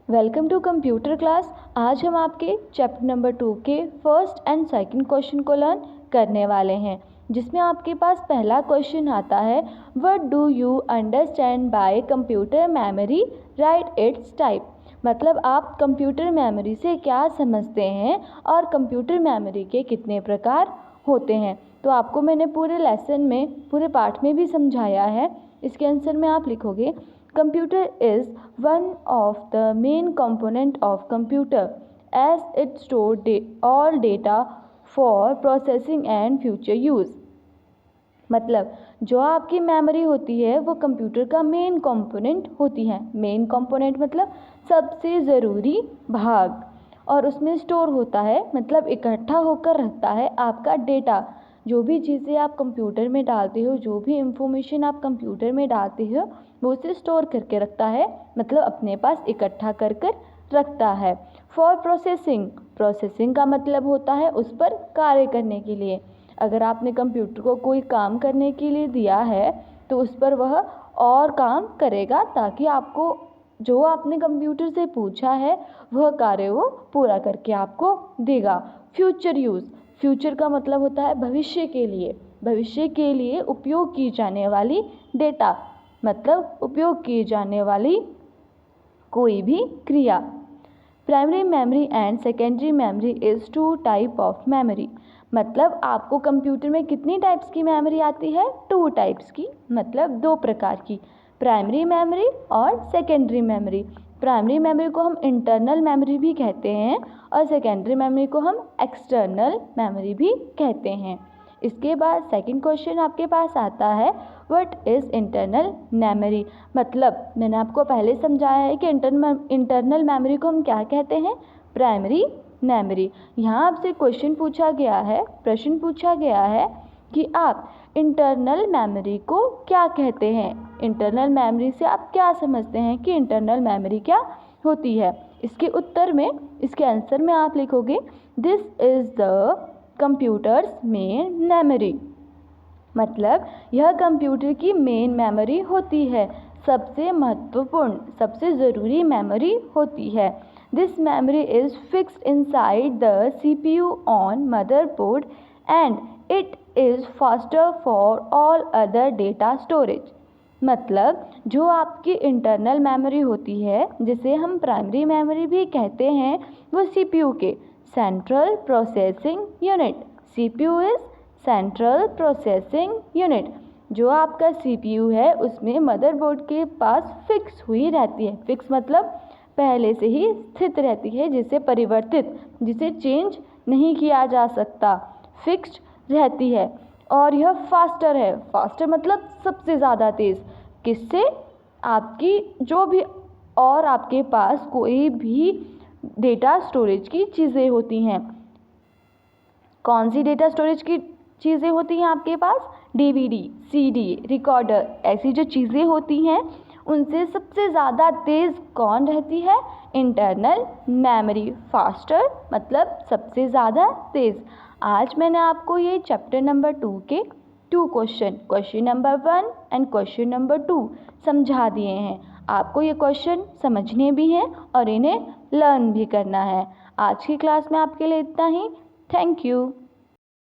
Welcome to computer class. आज हम आपके चैप्टर नंबर 2 के फर्स्ट एंड सेकंड क्वेश्चन को लर्न करने वाले हैं, जिसमें आपके पास पहला क्वेश्चन आता है, what do you understand by computer memory, right it's type. मतलब आप कंप्यूटर मेमोरी से क्या समझते हैं और कंप्यूटर मेमोरी के कितने प्रकार होते हैं। तो आपको मैंने पूरे लेसन में, पूरे पाठ में भी समझाया है। इसके आंसर में आप लिखोगे, Computer is one of the main component of computer as it store all data for processing and future use। मतलब जो आपकी मेमोरी होती है वो कंप्यूटर का मेन कंपोनेंट होती है। मेन कंपोनेंट मतलब सबसे ज़रूरी भाग, और उसमें स्टोर होता है मतलब इकट्ठा होकर रखता है आपका डेटा। जो भी चीज़ें आप कंप्यूटर में डालते हो, जो भी इंफॉर्मेशन आप कंप्यूटर में डालते हो, वो उसे स्टोर करके रखता है, मतलब अपने पास इकट्ठा कर कर रखता है। फॉर प्रोसेसिंग, प्रोसेसिंग का मतलब होता है उस पर कार्य करने के लिए। अगर आपने कंप्यूटर को कोई काम करने के लिए दिया है तो उस पर वह और काम करेगा, ताकि आपको जो आपने कंप्यूटर से पूछा है वह कार्य वो पूरा करके आपको देगा। फ्यूचर यूज़, फ्यूचर का मतलब होता है भविष्य के लिए। भविष्य के लिए उपयोग की जाने वाली डेटा, मतलब उपयोग की जाने वाली कोई भी क्रिया। Primary memory and secondary memory is 2 type of memory. मतलब आपको कंप्यूटर में कितनी टाइप्स की मेमोरी आती है? 2 टाइप्स की, मतलब 2 प्रकार की, प्राइमरी मेमोरी और सेकेंडरी मेमोरी। प्राइमरी मेमोरी को हम इंटरनल मेमोरी भी कहते हैं और सेकेंडरी मेमोरी को हम एक्सटर्नल मेमोरी भी कहते हैं। इसके बाद सेकंड क्वेश्चन आपके पास आता है, व्हाट इज़ इंटरनल मेमोरी। मतलब मैंने आपको पहले समझाया है कि इंटरनल मेमोरी को हम क्या कहते हैं? Primary memory. यहाँ आपसे क्वेश्चन पूछा गया है, प्रश्न पूछा गया है कि आप इंटरनल मेमोरी को क्या कहते हैं। इंटरनल मेमोरी से आप क्या समझते हैं कि इंटरनल मेमोरी क्या होती है। इसके उत्तर में, इसके आंसर में आप लिखोगे, this is the computers main memory. मतलब यह कंप्यूटर की मेन मेमोरी होती है, सबसे महत्वपूर्ण, सबसे ज़रूरी मेमोरी होती है। This memory is fixed inside the CPU on motherboard and it is faster for all other data storage. मतलब जो आपकी इंटरनल मेमोरी होती है, जिसे हम प्राइमरी मेमोरी भी कहते हैं, वो CPU के central processing unit, CPU is central processing unit. जो आपका CPU है उसमें मदरबोर्ड के पास फिक्स हुई रहती है। फिक्स मतलब पहले से ही स्थित रहती है, जिसे परिवर्तित, जिसे चेंज नहीं किया जा सकता, फिक्स्ड रहती है। और यह फास्टर है। फास्टर मतलब सबसे ज़्यादा तेज़। किससे? आपकी जो भी और आपके पास कोई भी डेटा स्टोरेज की चीज़ें होती हैं। कौन सी डेटा स्टोरेज की चीज़ें होती हैं आपके पास? DVD, CD, रिकॉर्डर, ऐसी जो चीज़ें होती हैं उनसे सबसे ज़्यादा तेज़ कौन रहती है? Internal memory. फास्टर मतलब सबसे ज़्यादा तेज़। आज मैंने आपको ये चैप्टर नंबर 2 के 2 question number 1 and question number 2 समझा दिए हैं। आपको ये क्वेश्चन समझने भी हैं और इन्हें लर्न भी करना है। आज की क्लास में आपके लिए इतना ही। Thank you.